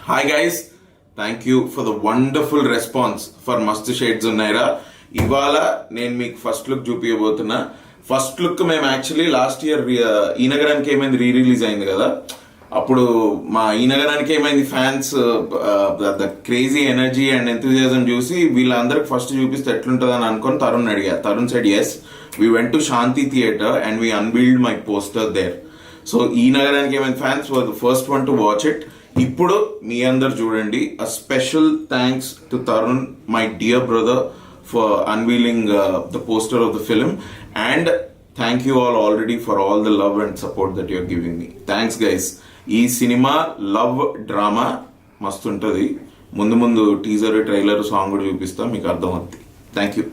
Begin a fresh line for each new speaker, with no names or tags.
Hi guys, thank you for the wonderful response for మస్త్ shades ఉన్నాయిరా. ఇవాళ నేను మీకు ఫస్ట్ లుక్ చూపించబోతున్నా. ఫస్ట్ లుక్ మేము యాక్చువల్లీ లాస్ట్ ఇయర్ ఈ నగరానికి ఏమైంది రిలీజ్ అయింది కదా, అప్పుడు మా ఈ నగరానికి ఏమైంది fans the crazy energy and enthusiasm చూసి వీళ్ళందరికి ఫస్ట్ చూపిస్తే ఎట్లుంటుంది అని అనుకొని తరుణ్ అడిగా. Tarun said yes, we went to Shanti theatre and we unveiled my poster there. So ఈ నగరానికి ఏమైంది fans were the first one to watch it. ఇప్పుడు మీ అందరు చూడండి. A special thanks to Tarun, my dear brother, for unveiling the poster of the film, and thank you all already for all the love and support that you're giving me. Thanks guys. ఈ cinema love drama మస్తు ఉంటుంది. ముందు ముందు teaser, trailer, song కూడా చూపిస్తాం, మీకు అర్థమవుతుంది. Thank you.